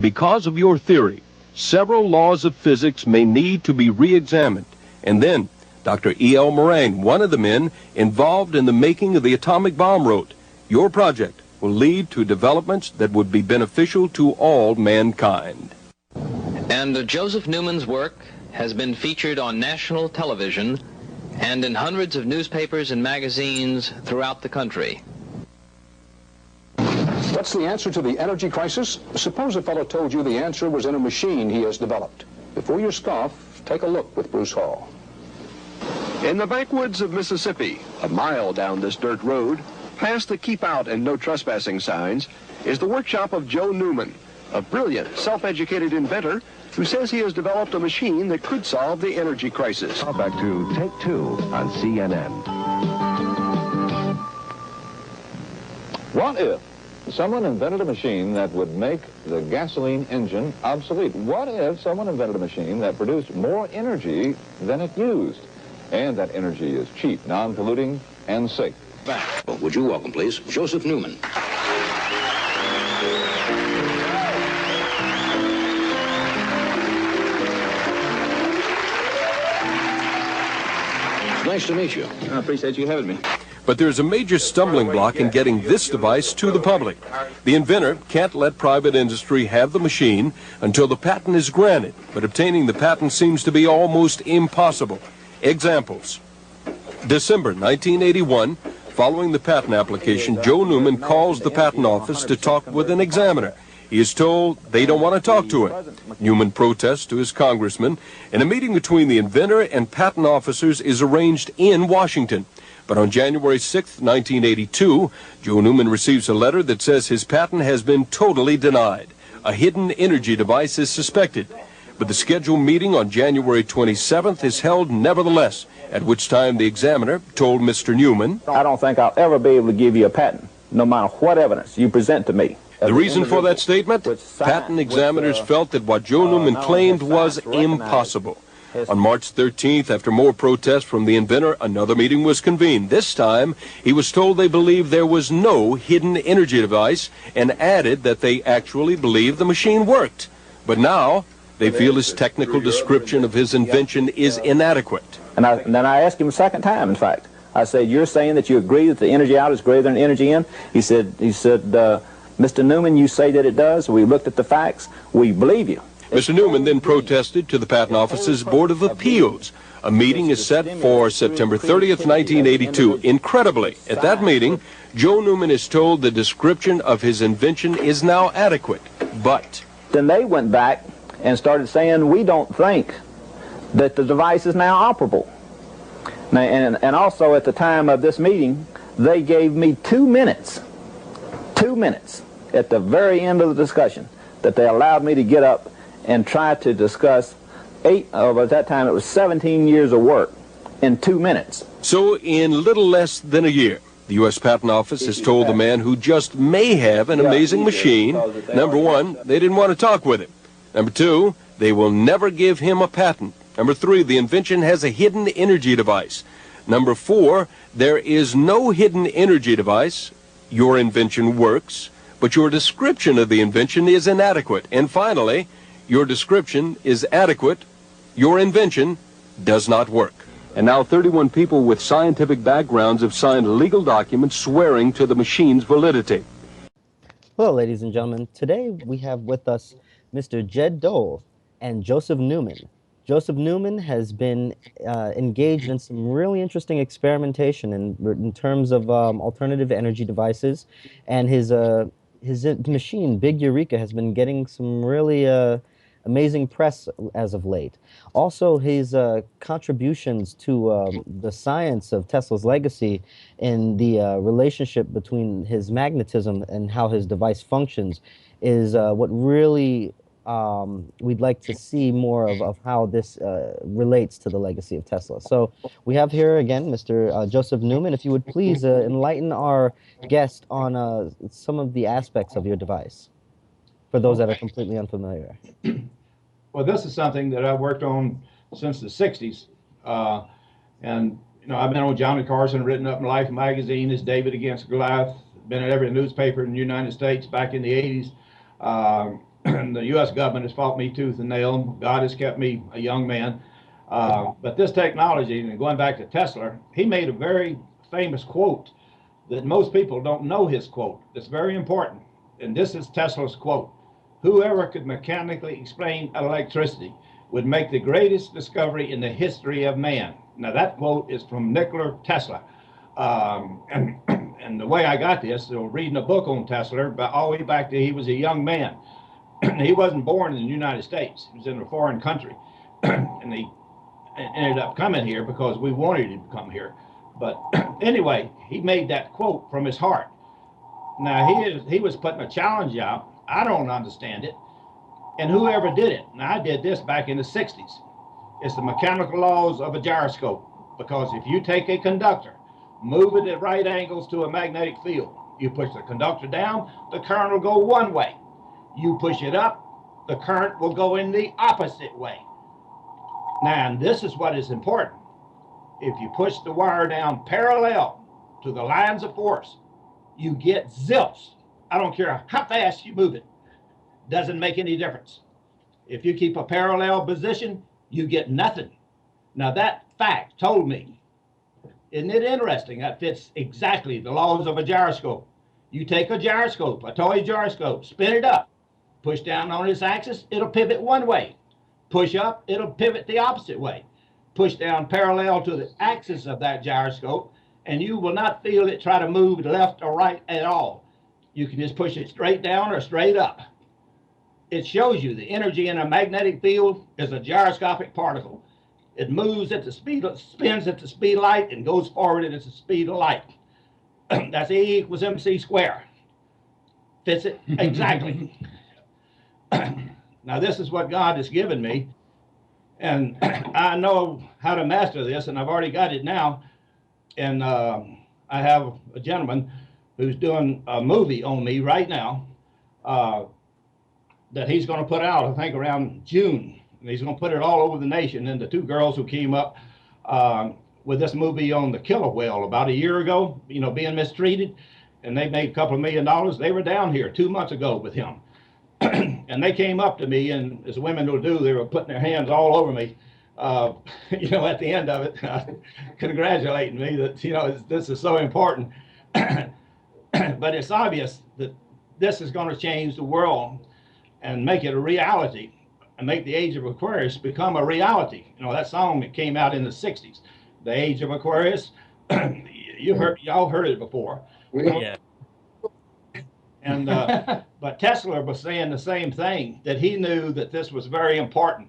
Because of your theory, several laws of physics may need to be re-examined. And then Dr. E.L. Moraine, one of the men involved in the making of the atomic bomb, wrote, "Your project will lead to developments that would be beneficial to all mankind." And Joseph Newman's work has been featured on national television and in hundreds of newspapers and magazines throughout the country. What's the answer to the energy crisis? Suppose a fellow told you the answer was in a machine he has developed. Before you scoff, take a look with Bruce Hall. In the backwoods of Mississippi, a mile down this dirt road, past the keep out and no trespassing signs, is the workshop of Joe Newman, a brilliant, self-educated inventor who says he has developed a machine that could solve the energy crisis. Now back to Take Two on CNN. What if someone invented a machine that would make the gasoline engine obsolete? What if someone invented a machine that produced more energy than it used? And that energy is cheap, non-polluting, and safe. Well, would you welcome, please, Jospeph Newman. Nice to meet you. I appreciate you having me. But there's a major stumbling block in getting this device to the public. The inventor can't let private industry have the machine until the patent is granted, but obtaining the patent seems to be almost impossible. Examples. December 1981, following the patent application, Joe Newman calls the patent office to talk with an examiner. He is told they don't want to talk to him. Newman protests to his congressman, and a meeting between the inventor and patent officers is arranged in Washington. But on January 6, 1982, Joe Newman receives a letter that says his patent has been totally denied. A hidden energy device is suspected. But the scheduled meeting on January 27th is held nevertheless, at which time the examiner told Mr. Newman, I don't think I'll ever be able to give you a patent, no matter what evidence you present to me. The reason for that statement? Patent examiners felt that what Joe Newman claimed was impossible. On March 13th, after more protests from the inventor, another meeting was convened. This time, he was told they believed there was no hidden energy device and added that they actually believed the machine worked. But now, they feel his technical description of his invention is inadequate. And then I asked him a second time, in fact. I said, you're saying that you agree that the energy out is greater than the energy in? He said, Mr. Newman, you say that it does. We looked at the facts. We believe you. Mr. Newman then protested to the Patent Office's Board of Appeals. A meeting is set for September 30th, 1982. Incredibly, at that meeting, Joe Newman is told the description of his invention is now adequate, but... Then they went back and started saying, we don't think that the device is now operable. Now, and also at the time of this meeting, they gave me 2 minutes at the very end of the discussion that they allowed me to get up and try to discuss at that time it was 17 years of work in 2 minutes. So in little less than a year, the U.S. Patent Office has told the man who just may have an amazing machine, number one, they didn't want to talk with him. Number two, they will never give him a patent. Number three, the invention has a hidden energy device. Number four, there is no hidden energy device. Your invention works, but your description of the invention is inadequate. And finally, your description is adequate. Your invention does not work. And now 31 people with scientific backgrounds have signed legal documents swearing to the machine's validity. Hello, ladies and gentlemen. Today we have with us Mr. Jed Dole and Jospeph Newman. Jospeph Newman has been engaged in some really interesting experimentation in terms of alternative energy devices, and his machine, Big Eureka, has been getting some really amazing press as of late. Also, his contributions to the science of Tesla's legacy in the relationship between his magnetism and how his device functions is what really we'd like to see more of how this relates to the legacy of Tesla. So we have here again Mr. Jospeph Newman. If you would please enlighten our guest on some of the aspects of your device, for those that are completely unfamiliar. Well, this is something that I've worked on since the 60s. And, you know, I've been on Johnny Carson, written up in Life magazine as David against Goliath, been in every newspaper in the United States back in the 80s. and the U.S. government has fought me tooth and nail. God has kept me a young man. But this technology, and going back to Tesla, he made a very famous quote that most people don't know his quote. It's very important. And this is Tesla's quote: "Whoever could mechanically explain electricity would make the greatest discovery in the history of man." Now that quote is from Nikola Tesla. And the way I got this, so reading a book on Tesla, but all the way back to he was a young man. He wasn't born in the United States. He was in a foreign country. And he ended up coming here because we wanted him to come here. But anyway, he made that quote from his heart. Now he was putting a challenge out. I don't understand it. And whoever did it, now I did this back in the 60s. It's the mechanical laws of a gyroscope. Because if you take a conductor, move it at right angles to a magnetic field, you push the conductor down, the current will go one way. You push it up, the current will go in the opposite way. Now, and this is what is important. If you push the wire down parallel to the lines of force, you get zips. I don't care how fast you move it. Doesn't make any difference. If you keep a parallel position, you get nothing. Now that fact told me, isn't it interesting? That fits exactly the laws of a gyroscope. You take a gyroscope, a toy gyroscope, spin it up, push down on its axis, it'll pivot one way. Push up, it'll pivot the opposite way. Push down parallel to the axis of that gyroscope, and you will not feel it try to move left or right at all. You can just push it straight down or straight up. It shows you the energy in a magnetic field is a gyroscopic particle. It moves at the speed, spins at the speed of light, and goes forward at the speed of light. That's E equals MC squared. Fits it exactly. Now this is what God has given me, and I know how to master this, and I've already got it now. And I have a gentleman who's doing a movie on me right now that he's going to put out, I think, around June. And he's going to put it all over the nation. And the two girls who came up with this movie on the killer whale about a year ago, you know, being mistreated, and they made a couple of $1 million. They were down here 2 months ago with him. And they came up to me, and as women will do, they were putting their hands all over me, you know, at the end of it, congratulating me that, you know, this is so important. But it's obvious that this is going to change the world and make it a reality, and make the age of Aquarius become a reality. You know, that song that came out in the 60s, The Age of Aquarius, y'all heard it before. Yeah. And but Tesla was saying the same thing, that he knew that this was very important.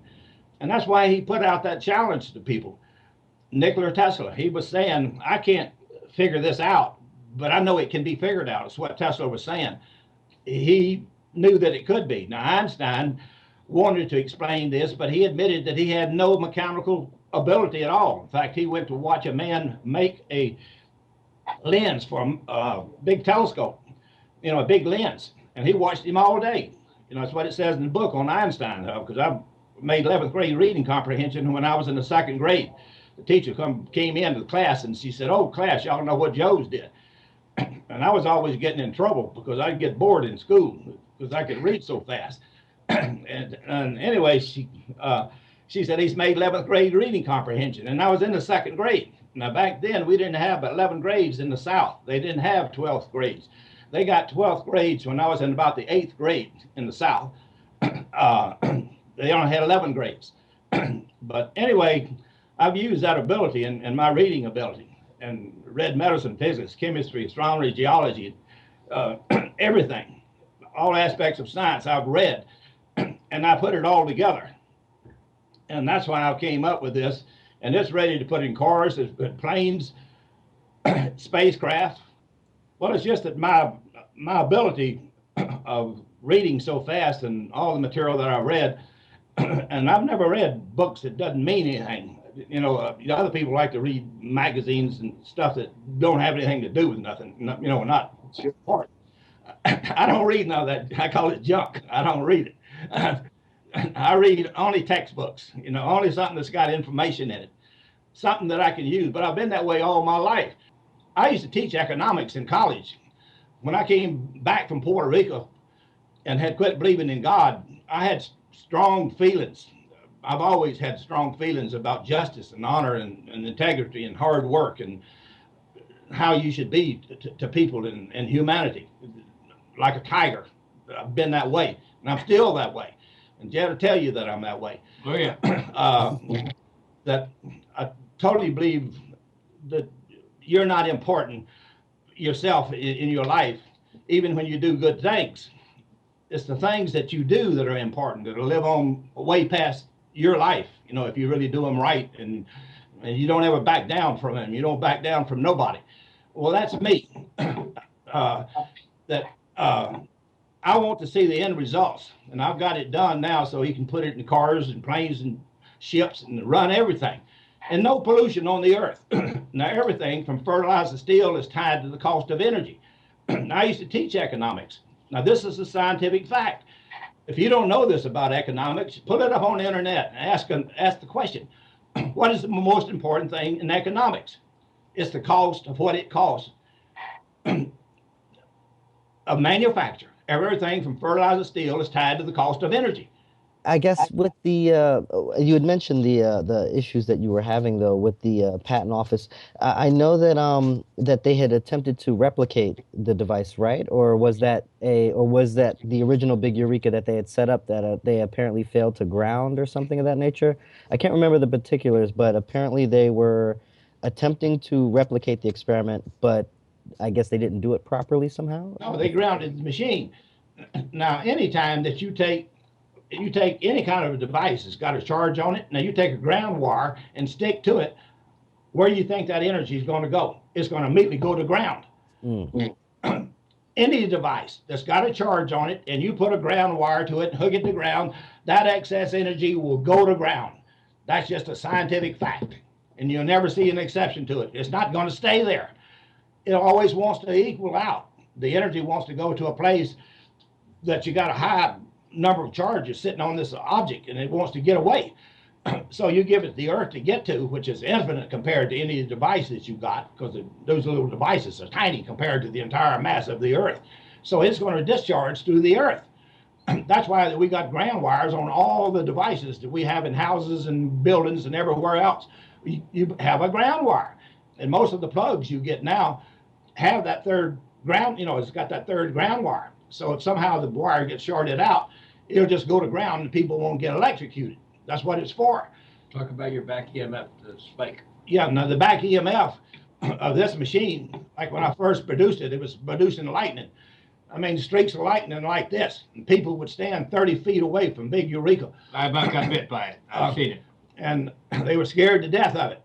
And that's why he put out that challenge to people. Nikola Tesla, he was saying, I can't figure this out, but I know it can be figured out. It's what Tesla was saying. He knew that it could be. Now, Einstein wanted to explain this, but he admitted that he had no mechanical ability at all. In fact, he went to watch a man make a lens for a big telescope, you know, a big lens, and he watched him all day. You know, that's what it says in the book on Einstein, because I made 11th grade reading comprehension when I was in the 2nd grade. The teacher came into the class, and she said, "Oh, class, y'all know what Joe's did." And I was always getting in trouble because I'd get bored in school because I could read so fast. and anyway, she said he's made 11th grade reading comprehension, and I was in the 2nd grade. Now back then we didn't have 11 grades in the South. They didn't have 12th grades. They got 12th grades when I was in about the 8th grade in the South. They only had 11 grades. But anyway, I've used that ability in my reading ability, and read medicine, physics, chemistry, astronomy, geology, everything, all aspects of science I've read, and I put it all together. And that's why I came up with this. And it's ready to put in cars, planes, spacecraft. Well, it's just that my ability of reading so fast and all the material that I read, and I've never read books that doesn't mean anything. You know, other people like to read magazines and stuff that don't have anything to do with nothing. You know, not your part. I don't read none of that. I call it junk. I don't read it. I read only textbooks. You know, only something that's got information in it, something that I can use. But I've been that way all my life. I used to teach economics in college. When I came back from Puerto Rico and had quit believing in God, I had strong feelings. I've always had strong feelings about justice and honor and integrity and hard work and how you should be to people and humanity, like a tiger. I've been that way, and I'm still that way. And Jed will tell you that I'm that way. Oh, yeah. That I totally believe that you're not important yourself in your life, even when you do good things. It's the things that you do that are important, that will live on way past your life, you know, if you really do them right, and you don't ever back down from them. You don't back down from nobody. Well, that's me. I want to see the end results, and I've got it done now so he can put it in cars and planes and ships and run everything. And no pollution on the earth. Now, everything from fertilizer to steel is tied to the cost of energy. Now, I used to teach economics. Now, this is a scientific fact. If you don't know this about economics, put it up on the internet and ask the question, what is the most important thing in economics? It's the cost of what it costs of manufacture. Everything from fertilizer to steel is tied to the cost of energy. I guess with the you had mentioned the issues that you were having though with the patent office. I know that that they had attempted to replicate the device, right? Or was that the original big Eureka that they had set up that they apparently failed to ground or something of that nature? I can't remember the particulars, but apparently they were attempting to replicate the experiment, but I guess they didn't do it properly somehow. No, they grounded the machine. Now, anytime that you take any kind of a device that's got a charge on it, now you take a ground wire and stick to it, where do you think that energy is going to go? It's going to immediately go to ground. Any device that's got a charge on it and you put a ground wire to it and hook it to ground, that excess energy will go to ground. That's just a scientific fact, and you'll never see an exception to it. It's not going to stay there. It always wants to equal out. The energy wants to go to a place that you got a high number of charges sitting on this object, and it wants to get away. So you give it the earth to get to, which is infinite compared to any of the devices you got, because those little devices are tiny compared to the entire mass of the earth. So it's going to discharge through the earth. That's why we got ground wires on all the devices that we have in houses and buildings and everywhere else. You have a ground wire, and most of the plugs you get now have that third ground, it's got that third ground wire. So if somehow the wire gets shorted out, it'll just go to ground and people won't get electrocuted. That's what it's for. Talk about your back EMF spike. Yeah, now the back EMF of this machine, like when I first produced it, it was producing lightning. I mean, streaks of lightning like this. And people would stand 30 feet away from big Eureka. I about got bit by it. I've seen it. And they were scared to death of it.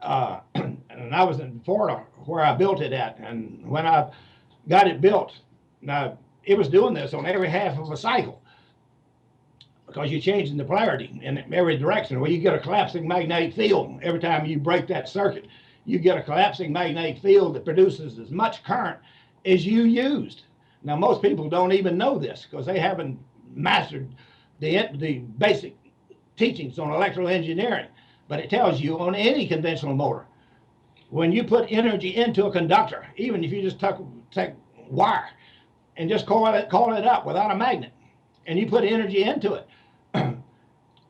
And I was in Florida where I built it at. And when I got it built, now it was doing this on every half of a cycle, because you're changing the polarity in every direction. Well, you get a collapsing magnetic field. Every time you break that circuit, you get a collapsing magnetic field that produces as much current as you used. Now, most people don't even know this because they haven't mastered the basic teachings on electrical engineering. But it tells you on any conventional motor, when you put energy into a conductor, even if you just take wire and just call it up without a magnet, and you put energy into it,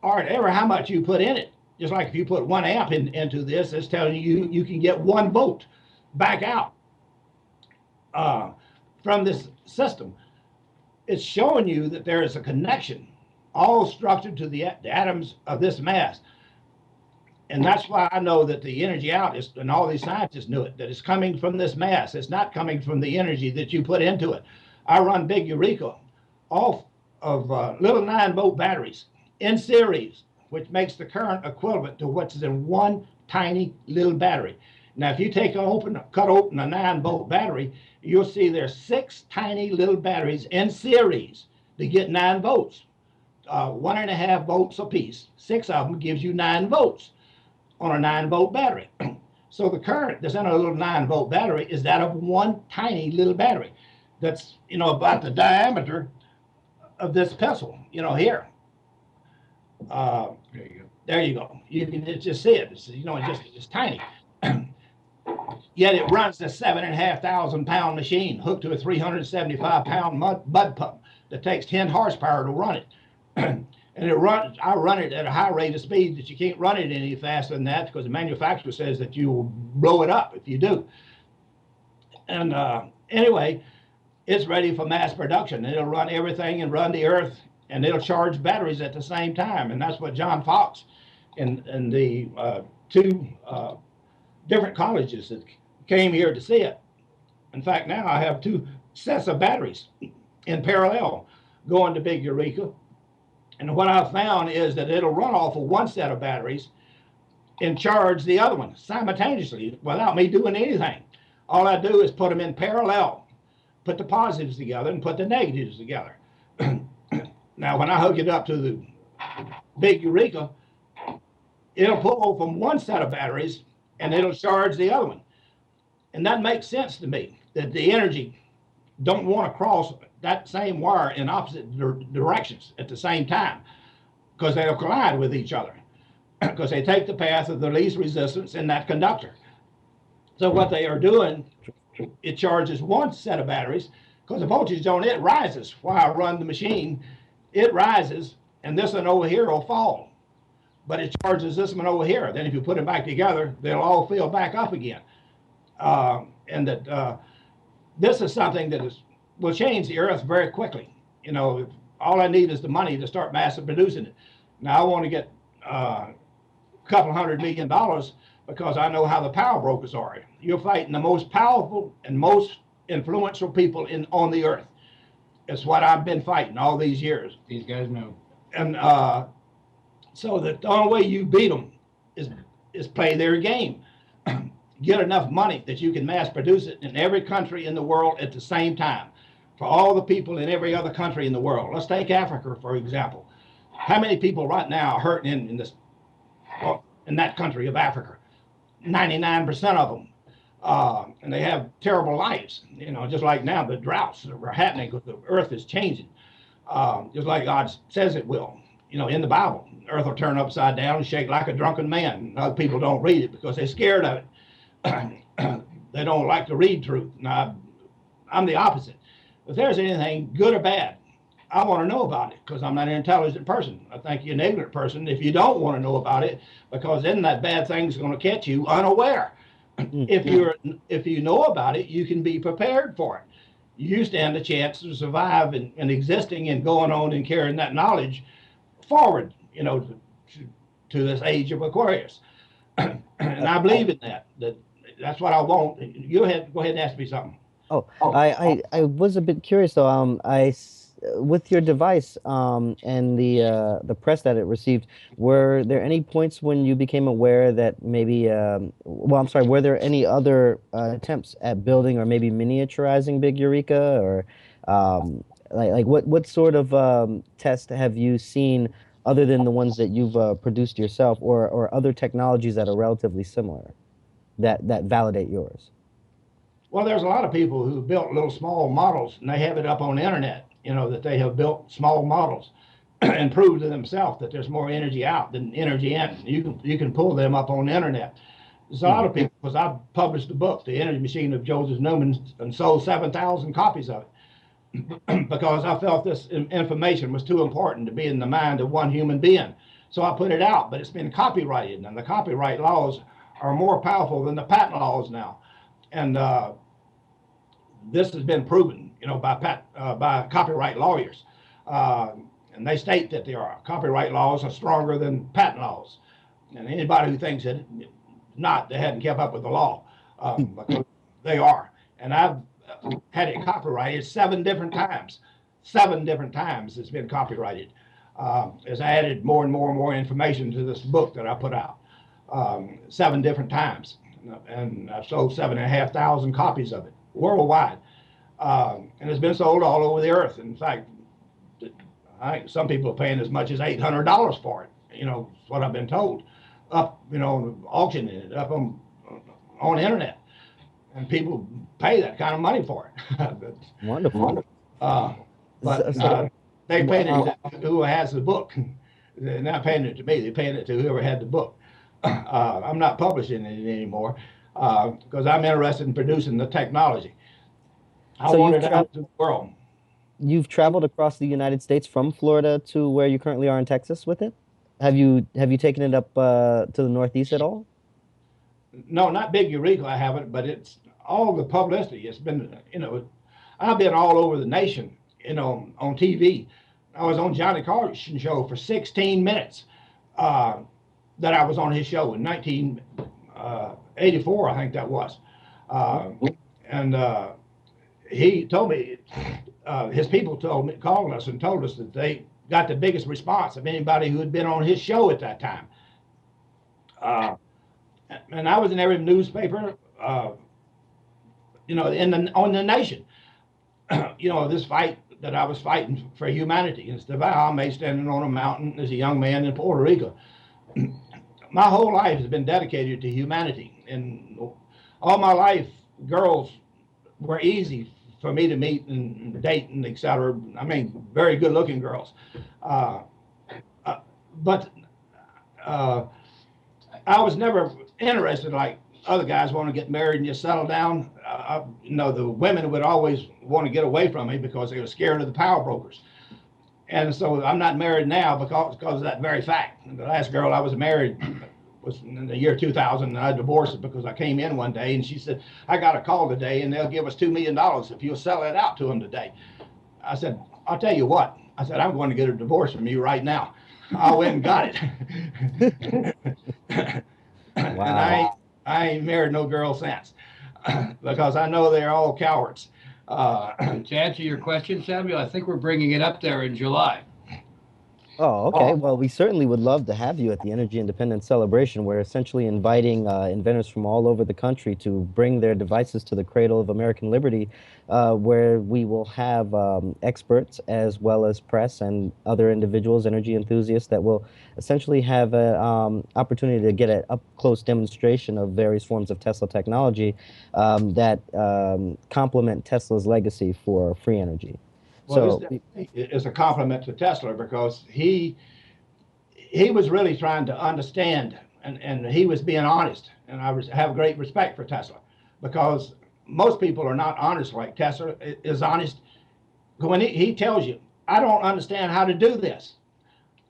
or ever how much you put in it, just like if you put 1 amp into this, it's telling you you can get 1 volt back out from this system. It's showing you that there is a connection, all structured to the atoms of this mass. And that's why I know that the energy out is, and all these scientists knew it, that it's coming from this mass. It's not coming from the energy that you put into it. I run big Eureka off of little 9-volt batteries in series, which makes the current equivalent to what's in one tiny little battery. Now, if you cut open a 9-volt battery, you'll see there's 6 tiny little batteries in series to get 9 volts, 1.5 volts apiece. 6 of them gives you 9 volts on a 9-volt battery. So the current that's in a little 9-volt battery is that of one tiny little battery that's, about the diameter of this pencil, here. There you go. You can just see it. It's, it's tiny. Yet it runs a 7,500 pound machine hooked to a 375 pound mud pump that takes 10 horsepower to run it. And I run it at a high rate of speed that you can't run it any faster than that because the manufacturer says that you will blow it up if you do. And anyway, it's ready for mass production. It'll run everything and run the earth, and it'll charge batteries at the same time. And that's what John Fox and the two different colleges that came here to see it. In fact, now I have 2 sets of batteries in parallel going to Big Eureka. And what I've found is that it'll run off of one set of batteries and charge the other one simultaneously without me doing anything. All I do is put them in parallel, put the positives together and put the negatives together. Now, when I hook it up to the Big Eureka, it'll pull from one set of batteries and it'll charge the other one. And that makes sense to me, that the energy don't want to cross that same wire in opposite directions at the same time, because they'll collide with each other, because they take the path of the least resistance in that conductor. So what they are doing, it charges one set of batteries, because the voltage on it rises while I run the machine. It rises, and this one over here will fall. But it charges this one over here. Then if you put them back together, they'll all fill back up again. And that this is something that will change the earth very quickly. You know, all I need is the money to start mass producing it. Now I want to get a couple $100 million because I know how the power brokers are. You're fighting the most powerful and most influential people on the earth. It's what I've been fighting all these years. These guys know. And so that the only way you beat them is play their game. Get enough money that you can mass produce it in every country in the world at the same time for all the people in every other country in the world. Let's take Africa, for example. How many people right now are hurting in that country of Africa? 99% of them. And they have terrible lives, you know, just like now the droughts that are happening because the earth is changing, just like God says it will. You know, in the Bible, the earth will turn upside down and shake like a drunken man. Other people don't read it because they're scared of it. They don't like to read truth. Now, I'm the opposite. If there's anything good or bad, I want to know about it because I'm not an intelligent person. I think you're an ignorant person if you don't want to know about it, because then that bad thing's going to catch you unaware. If you know about it, you can be prepared for it. You stand a chance to survive and existing and going on and carrying that knowledge forward, you know, to this age of Aquarius. And I believe in that. That's what I want. Go ahead and ask me something. I was a bit curious though. With your device and the press that it received, were there any points when you became aware that maybe were there any other attempts at building or maybe miniaturizing Big Eureka, or what sort of test have you seen other than the ones that you've produced yourself, or other technologies that are relatively similar that validate yours? Well, there's a lot of people who built little small models, and they have it up on the internet, you know, that they have built small models and proved to themselves that there's more energy out than energy in. You can pull them up on the internet. There's a lot of people, because I've published a book, The Energy Machine of Joseph Newman, and sold 7,000 copies of it because I felt this information was too important to be in the mind of one human being. So I put it out, but it's been copyrighted, and the copyright laws are more powerful than the patent laws now. And this has been proven, you know, by copyright lawyers. And they state that their copyright laws are stronger than patent laws. And anybody who thinks that not, they hadn't kept up with the law, because they are. And I've had it copyrighted 7 different times. 7 different times it's been copyrighted. As I added more and more and more information to this book that I put out, 7 different times. And I've sold 7,500 copies of it worldwide. And it's been sold all over the earth. In fact, I think some people are paying as much as $800 for it. You know, that's what I've been told. Up, you know, auctioning it up on the internet. And people pay that kind of money for it. Wonderful. They paying it to who has the book. They're not paying it to me. They're paying it to whoever had the book. I'm not publishing it anymore. because I'm interested in producing the technology. I So want you've it out to the world. You've traveled across the United States from Florida to where you currently are in Texas with it? Have you taken it up to the Northeast at all? No, not Big Eureka, I haven't, but it's all the publicity. It's been, I've been all over the nation, on TV. I was on Johnny Carson show for 16 minutes that I was on his show in 1984, I think that was. And he told me, his people called us and told us that they got the biggest response of anybody who had been on his show at that time. And I was in every newspaper, on the nation. This fight that I was fighting for humanity. Instead of I made standing on a mountain as a young man in Puerto Rico. My whole life has been dedicated to humanity, and all my life, girls were easy for me to meet and date and etc. I mean, very good-looking girls, but I was never interested like other guys want to get married and just settle down. The women would always want to get away from me because they were scared of the power brokers. And so I'm not married now because of that very fact. The last girl I was married was in the year 2000, and I divorced her because I came in one day and she said, I got a call today and they'll give us $2 million if you'll sell it out to them today. I said, I'll tell you what. I said, I'm going to get a divorce from you right now. I went and got it. Wow. And I ain't married no girl since because I know they're all cowards. To answer your question, Samuel, I think we're bringing it up there in July. Oh, okay. Well, we certainly would love to have you at the Energy Independence Celebration. We're essentially inviting inventors from all over the country to bring their devices to the cradle of American liberty, where we will have experts as well as press and other individuals, energy enthusiasts, that will essentially have an opportunity to get an up-close demonstration of various forms of Tesla technology that complement Tesla's legacy for free energy. Well, it's a compliment to Tesla because he was really trying to understand, and he was being honest. And I have great respect for Tesla because most people are not honest like Tesla is honest. When he tells you, I don't understand how to do this.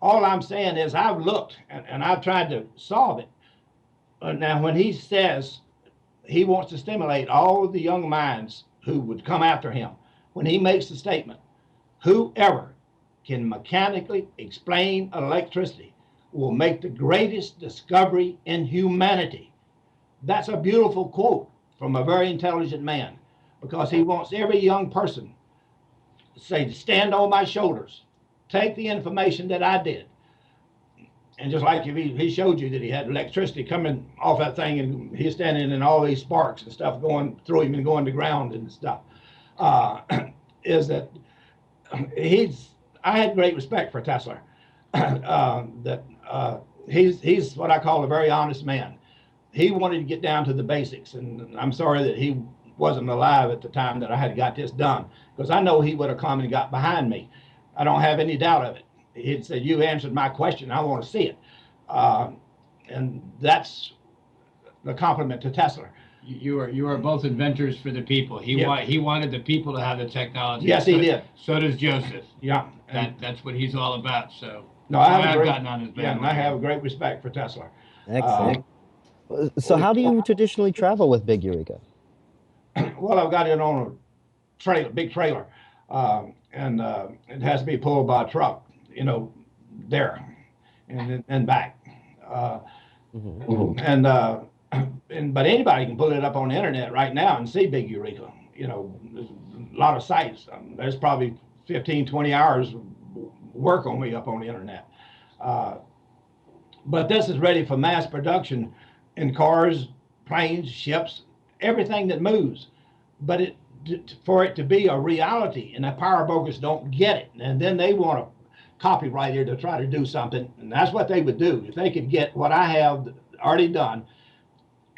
All I'm saying is I've looked and I've tried to solve it. Now, when he says he wants to stimulate all the young minds who would come after him, when he makes the statement, whoever can mechanically explain electricity will make the greatest discovery in humanity. That's a beautiful quote from a very intelligent man because he wants every young person to say, stand on my shoulders, take the information that I did. And just like if he showed you that he had electricity coming off that thing and he's standing in all these sparks and stuff going through him and going to ground and stuff, is that I had great respect for Tesla. He's what I call a very honest man. He wanted to get down to the basics, and I'm sorry that he wasn't alive at the time that I had got this done, because I know he would have come and got behind me. I don't have any doubt of it. He'd said, you answered my question, I want to see it. And that's the compliment to Tesla. You are both inventors for the people. He wanted the people to have the technology. Yes, he did. So does Joseph. Yeah, that's what he's all about. So no, I've gotten on his band. Yeah, I have great respect for Tesla. Excellent. So how do you traditionally travel with Big Eureka? Well, I've got it on a trailer, big trailer, and it has to be pulled by a truck, there and back. But anybody can pull it up on the internet right now and see Big Eureka. There's a lot of sites. There's probably 15, 20 hours work on me up on the internet. But this is ready for mass production in cars, planes, ships, everything that moves. But for it to be a reality, and the power brokers don't get it, and then they want to copyright it to try to do something, and that's what they would do if they could get what I have already done.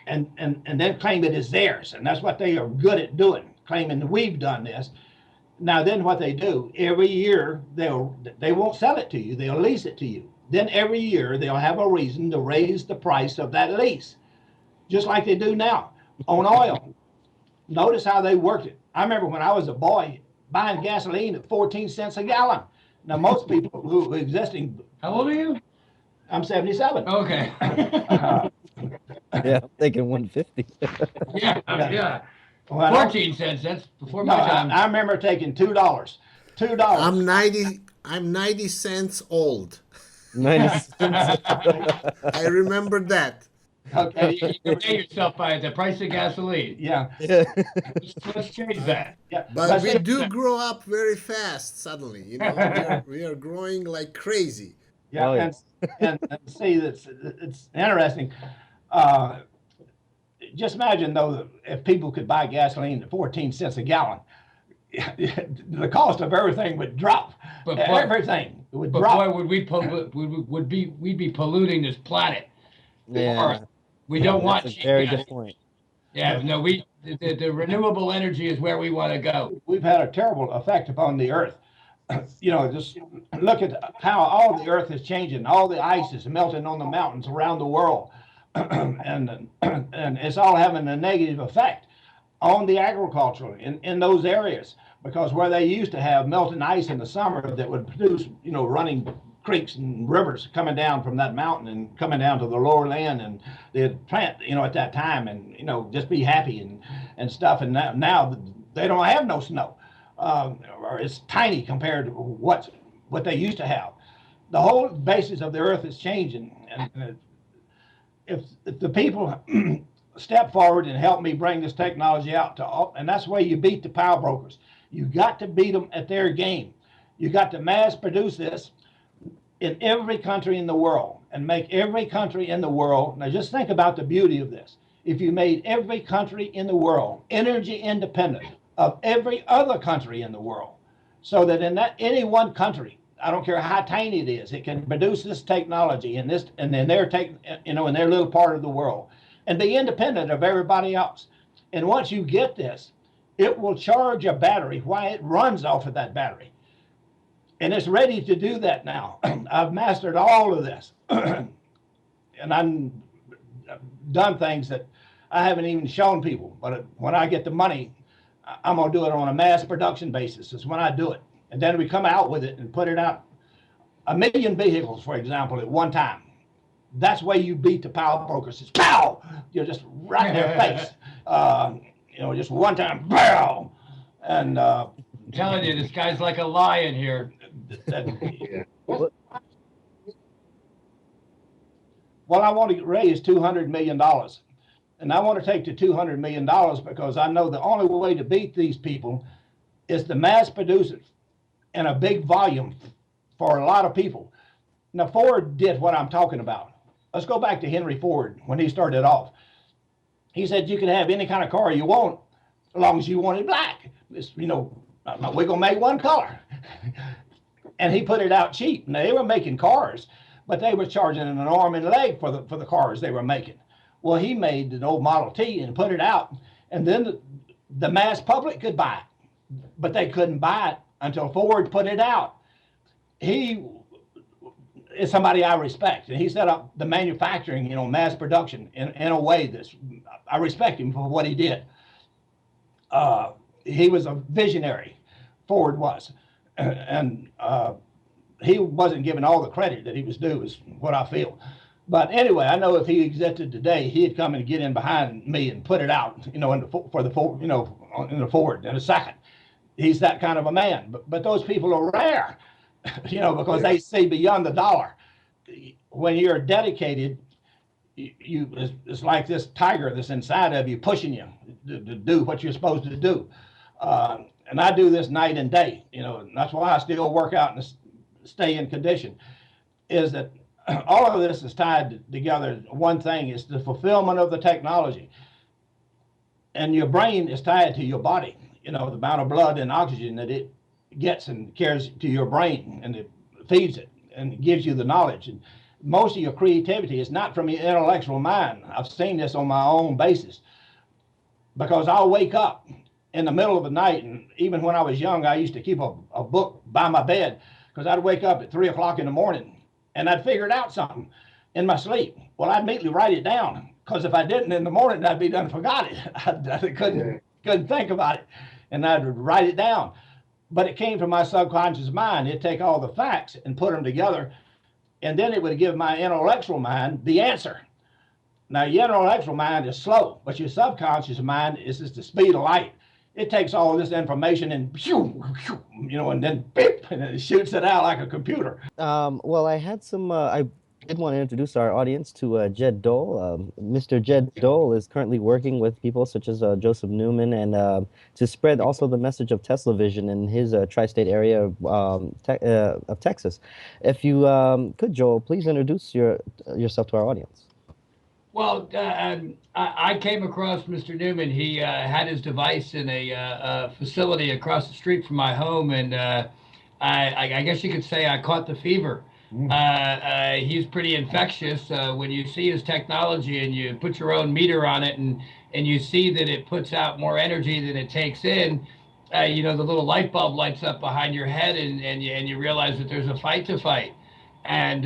And then claim it is theirs. And that's what they are good at doing, claiming that we've done this. Now, then what they do, every year, they won't sell it to you. They'll lease it to you. Then every year, they'll have a reason to raise the price of that lease, just like they do now. on oil. Notice how they worked it. I remember when I was a boy buying gasoline at 14 cents a gallon. Now, most people who are existing. How old are you? I'm 77. Okay. Yeah, I'm thinking 150. Yeah. Well, 14 cents. That's before my time. I remember taking $2. $2. I'm 90 cents old. 90 cents. I remember that. Okay. You can pay yourself by the price of gasoline. Yeah. Let's change that. Yeah. But we do grow up very fast suddenly. You know, we are growing like crazy. Yeah. Oh, yeah. And see, it's interesting. Just imagine though, if people could buy gasoline at 14 cents a gallon, the cost of everything would drop. But everything would drop. Boy, we'd be polluting this planet. Yeah. We don't want That's a very good point. Yeah, no, the renewable energy is where we want to go. We've had a terrible effect upon the earth. You know, just look at how all the earth is changing. All the ice is melting on the mountains around the world. and it's all having a negative effect on the agriculture in those areas, because where they used to have melting ice in the summer that would produce, you know, running creeks and rivers coming down from that mountain and coming down to the lower land, and they'd plant, you know, at that time, and, you know, just be happy and stuff. And now they don't have no snow, or it's tiny compared to what they used to have. The whole basis of the earth is changing, and if the people step forward and help me bring this technology out to all, and that's the way you beat the power brokers. You got to beat them at their game. You got to mass produce this in every country in the world, and make every country in the world. Now just think about the beauty of this. If you made every country in the world energy independent of every other country in the world, so that in that any one country, I don't care how tiny it is, it can produce this technology in their little part of the world, and be independent of everybody else. And once you get this, it will charge a battery while it runs off of that battery. And it's ready to do that now. I've mastered all of this. And I've done things that I haven't even shown people. But when I get the money, I'm going to do it on a mass production basis. Is when I do it. And then we come out with it and put it out. 1 million vehicles, for example, at one time. That's where you beat the power brokers. It's pow! You're just right in their face. You know, just one time, pow! And I'm telling you, this guy's like a lion here. Well, I want to raise $200 million. And I want to take the $200 million because I know the only way to beat these people is to mass produce it in a big volume for a lot of people. Now, Ford did what I'm talking about. Let's go back to Henry Ford when he started off. He said you can have any kind of car you want as long as you want it black. It's, you know, we're going to make one color. And he put it out cheap. Now, they were making cars, but they were charging an arm and a leg for the cars they were making. Well, he made an old Model T and put it out, and then the mass public could buy it, but they couldn't buy it until Ford put it out. He is somebody I respect, and he set up the manufacturing, you know, mass production in a way that's, I respect him for what he did. He was a visionary, Ford was, and he wasn't given all the credit that he was due, is what I feel. But anyway, I know if he existed today, he'd come and get in behind me and put it out, you know, in the Ford in a second. He's that kind of a man. But those people are rare, you know, because they see beyond the dollar. When you're dedicated, it's like this tiger that's inside of you pushing you to do what you're supposed to do. And I do this night and day, you know, and that's why I still work out and stay in condition, is that all of this is tied together. One thing is the fulfillment of the technology. And your brain is tied to your body, you know, the amount of blood and oxygen that it gets and carries to your brain, and it feeds it and gives you the knowledge. And most of your creativity is not from your intellectual mind. I've seen this on my own basis, because I'll wake up in the middle of the night, and even when I was young, I used to keep a book by my bed, because I'd wake up at 3 o'clock in the morning and I'd figured out something in my sleep. Well, I'd immediately write it down, because if I didn't in the morning, I'd be done forgot it. I couldn't think about it, and I'd write it down. But it came from my subconscious mind. It'd take all the facts and put them together, and then it would give my intellectual mind the answer. Now, your intellectual mind is slow, but your subconscious mind is just the speed of light. It takes all this information and, and then beep, and it shoots it out like a computer. Well, I had some, I did want to introduce our audience to Jed Dole. Mr. Jed Dole is currently working with people such as Jospeph Newman and to spread also the message of TeslaVision in his tri-state area of Texas. If you could, Joel, please introduce yourself to our audience. Well, I came across Mr. Newman. He had his device in a facility across the street from my home, and I guess you could say I caught the fever. He's pretty infectious. When you see his technology and you put your own meter on it, and you see that it puts out more energy than it takes in, the little light bulb lights up behind your head, and you realize that there's a fight to fight. And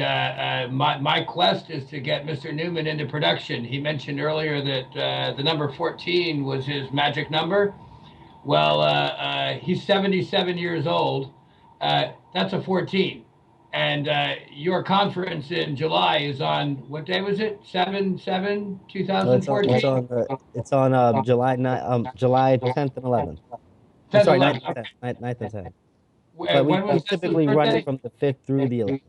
my quest is to get Mr. Newman into production. He mentioned earlier that the number 14 was his magic number. Well, he's 77 years old. That's a 14. And your conference in July is on, what day was it? 7/7/2014? It's on July 10th and 11th. 10th, sorry, 11th. 9th and 10th. But we typically run it from the 5th through the 11th.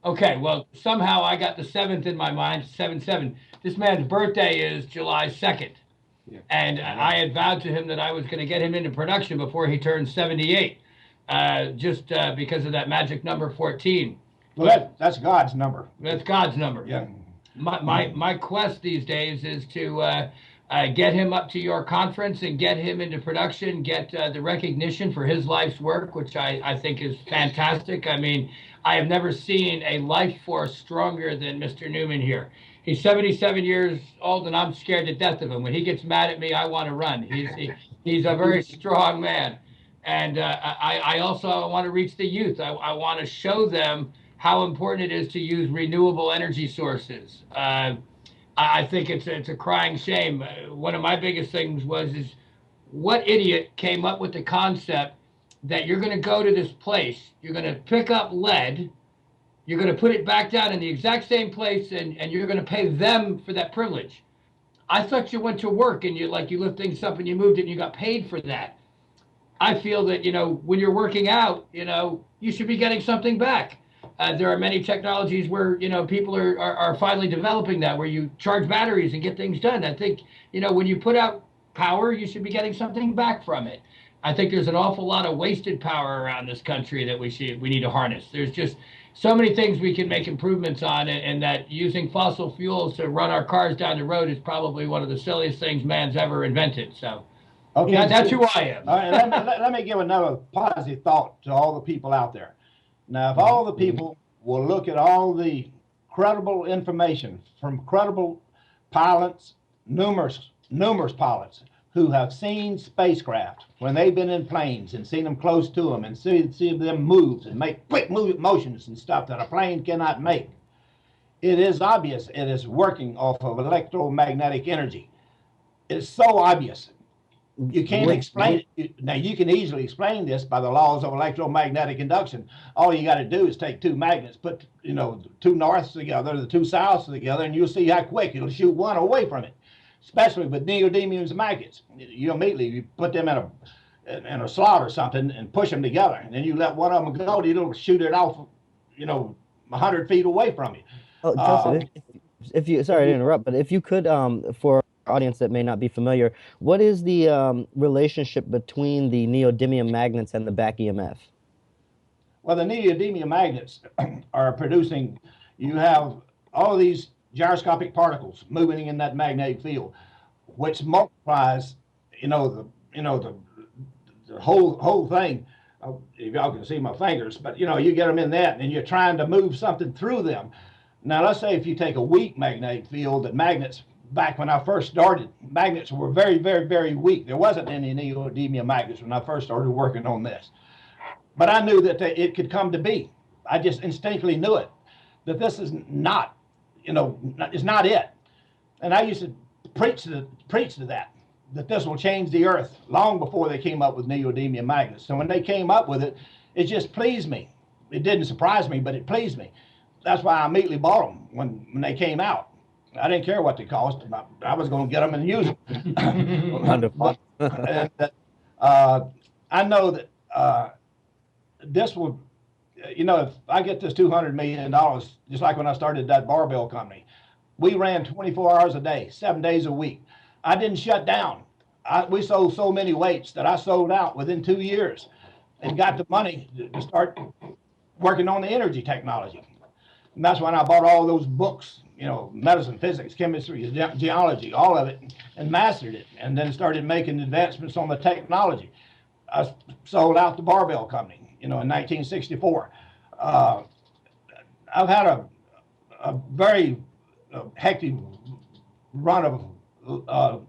Okay, well, somehow I got the 7th in my mind, 7/7. This man's birthday is July 2nd. Yeah. And I had vowed to him that I was going to get him into production before he turned 78, just because of that magic number 14. Well, that's God's number. That's God's number. Yeah. My quest these days is to get him up to your conference and get him into production, get the recognition for his life's work, which I think is fantastic. I mean, I have never seen a life force stronger than Mr. Newman here. He's 77 years old, and I'm scared to death of him. When he gets mad at me, I want to run. He's a very strong man. And I also want to reach the youth. I want to show them how important it is to use renewable energy sources. I think it's a crying shame. One of my biggest things is what idiot came up with the concept that you're going to go to this place, you're going to pick up lead, you're going to put it back down in the exact same place, and you're going to pay them for that privilege. I thought you went to work and you lift things up and you moved it and you got paid for that. I feel that, when you're working out, you should be getting something back. There are many technologies where, people are finally developing that, where you charge batteries and get things done. I think, when you put out power, you should be getting something back from it. I think there's an awful lot of wasted power around this country that we need to harness. There's just so many things we can make improvements on, and that using fossil fuels to run our cars down the road is probably one of the silliest things man's ever invented. So, okay, that's who I am. All right, let me give another positive thought to all the people out there. Now, if all the people will look at all the credible information from credible pilots, numerous pilots who have seen spacecraft when they've been in planes and seen them close to them and see them move and make quick motions and stuff that a plane cannot make. It is obvious it is working off of electromagnetic energy. It's so obvious. You can't explain it. Now, you can easily explain this by the laws of electromagnetic induction. All you got to do is take two magnets, put, two norths together, the two souths together, and you'll see how quick it'll shoot one away from it. Especially with neodymium magnets. You immediately put them in a slot or something and push them together. And then you let one of them go, it'll shoot it off, 100 feet away from you. Oh, Joseph, sorry to interrupt, but if you could, for our audience that may not be familiar, what is the relationship between the neodymium magnets and the back EMF? Well, the neodymium magnets are producing, you have all these gyroscopic particles moving in that magnetic field, which multiplies, the whole thing. If y'all can see my fingers, but you get them in that, and you're trying to move something through them. Now, let's say if you take a weak magnetic field, that magnets, back when I first started, magnets were very, very, very weak. There wasn't any neodymium magnets when I first started working on this. But I knew that it could come to be. I just instinctively knew it, that this is not, it's not it. And I used to preach to that this will change the earth long before they came up with neodymium magnets. So when they came up with it, it just pleased me. It didn't surprise me, but it pleased me. That's why I immediately bought them when they came out. I didn't care what they cost. I was going to get them and use them. Wonderful. And I know that this will, you know, if I get this $200 million, just like when I started that barbell company, we ran 24 hours a day, 7 days a week. I didn't shut down. We sold so many weights that I sold out within 2 years and got the money to start working on the energy technology. And that's when I bought all those books, you know, medicine, physics, chemistry, geology, all of it, and mastered it, and then started making advancements on the technology. I sold out the barbell company, you know, in 1964. I've had a very hectic run of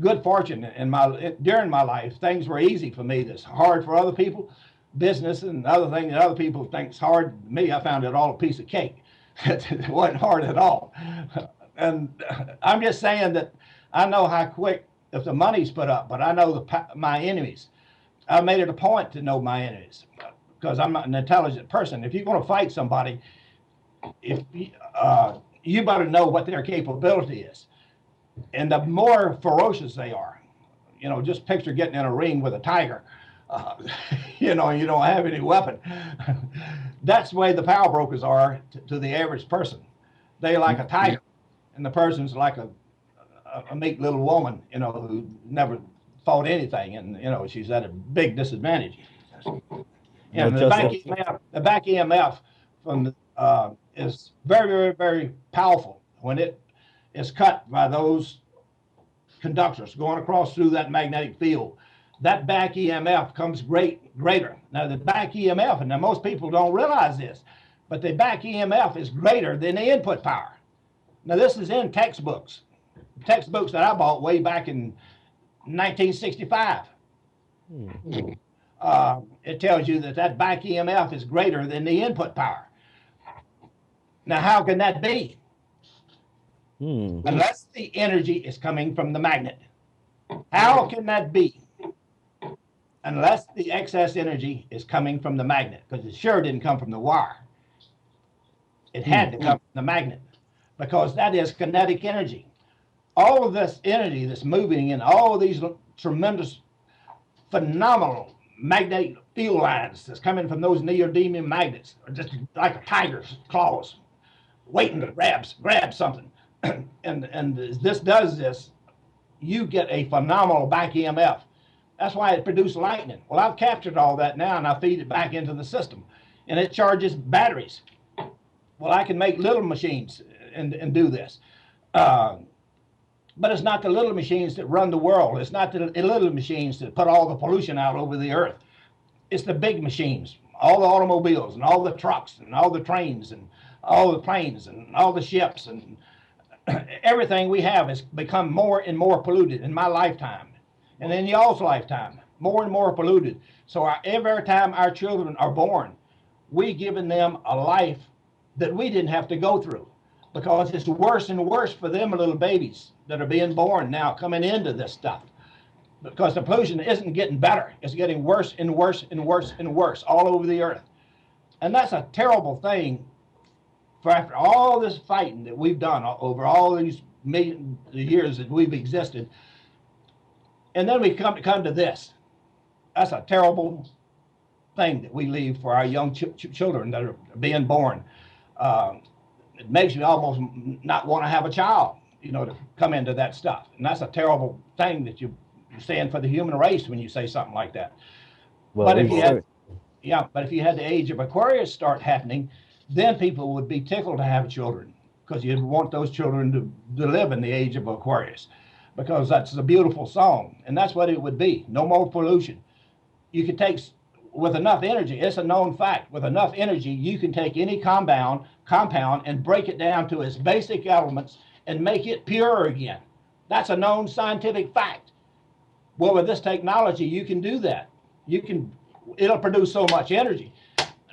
good fortune during my life. Things were easy for me that's hard for other people. Business and other things that other people think's hard, me, I found it all a piece of cake. It wasn't hard at all. And I'm just saying that I know how quick, if the money's put up, but I know my enemies. I made it a point to know my enemies because I'm not an intelligent person. If you're going to fight somebody, you better know what their capability is. And the more ferocious they are, you know, just picture getting in a ring with a tiger, you know, and you don't have any weapon. That's the way the power brokers are to the average person. They like a tiger, and the person's like a meek little woman, you know, who never fought anything, and you know, she's at a big disadvantage. And the back EMF from is very, very, very powerful when it is cut by those conductors going across through that magnetic field. That back EMF comes greater. Now the back EMF, and now most people don't realize this, but the back EMF is greater than the input power. Now this is in textbooks that I bought way back in 1965. It tells you that back EMF is greater than the input power. Now how can that be? Unless the energy is coming from the magnet. How can that be? Unless the excess energy is coming from the magnet, because it sure didn't come from the wire. It had to come from the magnet, because that is kinetic energy. All of this energy that's moving in all of these tremendous, phenomenal magnetic field lines that's coming from those neodymium magnets, are just like a tiger's claws, waiting to grab something. and this does this, you get a phenomenal back EMF. That's why it produced lightning. Well, I've captured all that now, and I feed it back into the system, and it charges batteries. Well, I can make little machines and do this. But it's not the little machines that run the world. It's not the little machines that put all the pollution out over the earth. It's the big machines, all the automobiles and all the trucks and all the trains and all the planes and all the ships, and everything we have has become more and more polluted in my lifetime. And in y'all's lifetime, more and more polluted. So every time our children are born, we giving them a life that we didn't have to go through, because it's worse and worse for them little babies that are being born now coming into this stuff. Because the pollution isn't getting better. It's getting worse and worse and worse and worse all over the earth. And that's a terrible thing for after all this fighting that we've done over all these million years that we've existed. And then we come to this. That's a terrible thing that we leave for our young children that are being born. It makes you almost not want to have a child, you know, to come into that stuff. And that's a terrible thing that you're saying for the human race when you say something like that. Well, but if you had the age of Aquarius start happening, then people would be tickled to have children, because you'd want those children to live in the age of Aquarius, because that's a beautiful song, and that's what it would be. No more pollution. You could take, with enough energy, it's a known fact, with enough energy, you can take any compound and break it down to its basic elements and make it pure again. That's a known scientific fact. Well, with this technology, you can do that. It'll produce so much energy.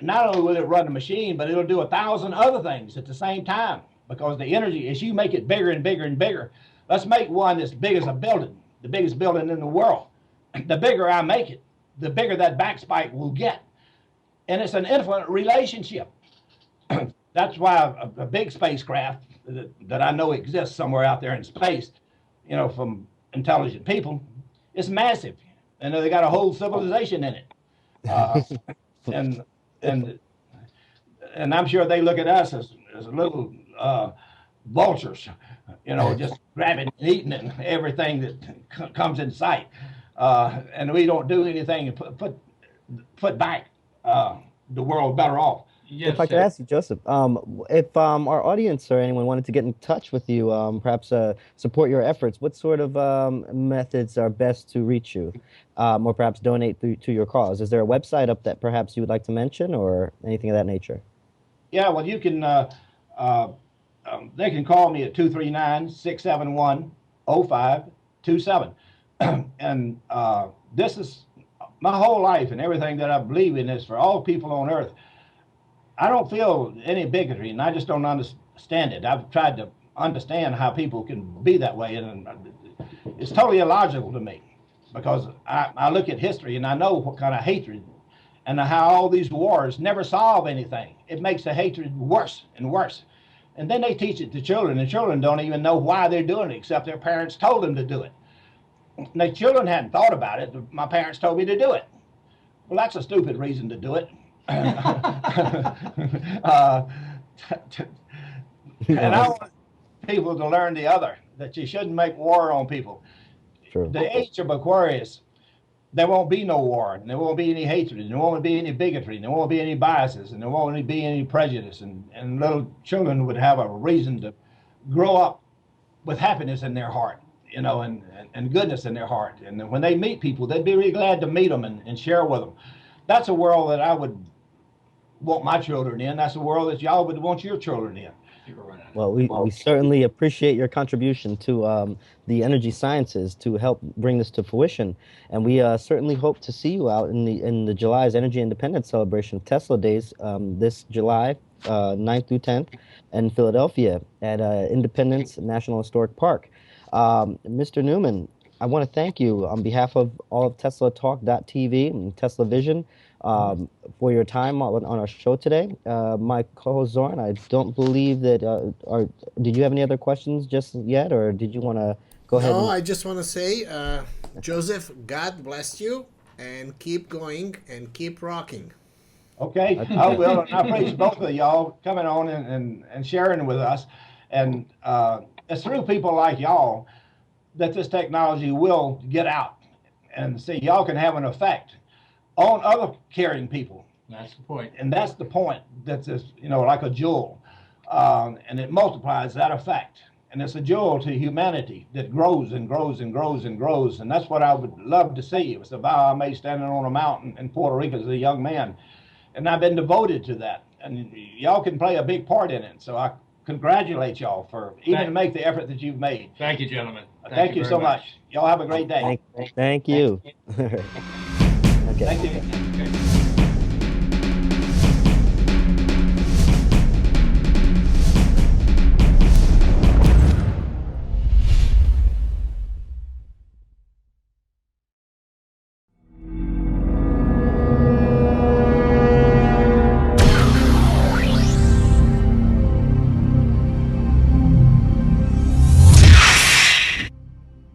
Not only will it run the machine, but it'll do 1,000 other things at the same time, because the energy, as you make it bigger and bigger and bigger, let's make one as big as a building, the biggest building in the world. The bigger I make it, the bigger that backspike will get. And it's an infinite relationship. That's why a big spacecraft that I know exists somewhere out there in space, you know, from intelligent people, it's massive. And they got a whole civilization in it. And I'm sure they look at us as little vultures, you know, just grabbing and eating and everything that comes in sight. And we don't do anything to put back the world better off. Yes, if I could ask you, Joseph, if our audience or anyone wanted to get in touch with you, perhaps support your efforts, what sort of methods are best to reach you, or perhaps donate to your cause? Is there a website up that perhaps you would like to mention, or anything of that nature? Yeah, well, you can. They can call me at 239-671-0527, and this is my whole life, and everything that I believe in is for all people on earth. I don't feel any bigotry, and I just don't understand it. I've tried to understand how people can be that way, and it's totally illogical to me, because I look at history and I know what kind of hatred and how all these wars never solve anything. It makes the hatred worse and worse. And then they teach it to children, and children don't even know why they're doing it, except their parents told them to do it. And the children hadn't thought about it. My parents told me to do it. Well, that's a stupid reason to do it. And I want people to learn the other, that you shouldn't make war on people. True. The age of Aquarius, there won't be no war, and there won't be any hatred, and there won't be any bigotry, and there won't be any biases, and there won't be any prejudice, and little children would have a reason to grow up with happiness in their heart, you know, and goodness in their heart. And when they meet people, they'd be really glad to meet them and share with them. That's a world that I would want my children in. That's a world that y'all would want your children in. Well, we certainly appreciate your contribution to the energy sciences to help bring this to fruition, and we certainly hope to see you out in the July's Energy Independence celebration of Tesla Days this July 9th through 10th in Philadelphia at Independence National Historic Park. Mr. Newman, I want to thank you on behalf of all of TeslaTalk.TV and TeslaVision for your time on our show today. My co-host Zoran, I don't believe that, did you have any other questions just yet, or did you want to go ahead? No, I just want to say, Joseph, God bless you, and keep going and keep rocking. Okay, I will. And I appreciate both of y'all coming on and sharing with us. And it's through people like y'all that this technology will get out. And see, y'all can have an effect on other caring people. That's the point. And that's the point. That's just, you know, like a jewel. And it multiplies that effect. And it's a jewel to humanity that grows and grows and grows and grows. And that's what I would love to see. It was a vow I made standing on a mountain in Puerto Rico as a young man. And I've been devoted to that. And y'all can play a big part in it. So I congratulate y'all for even to make the effort that you've made. Thank you, gentlemen. Thank you so much. Y'all have a great day. Thank you. Okay. Thank you.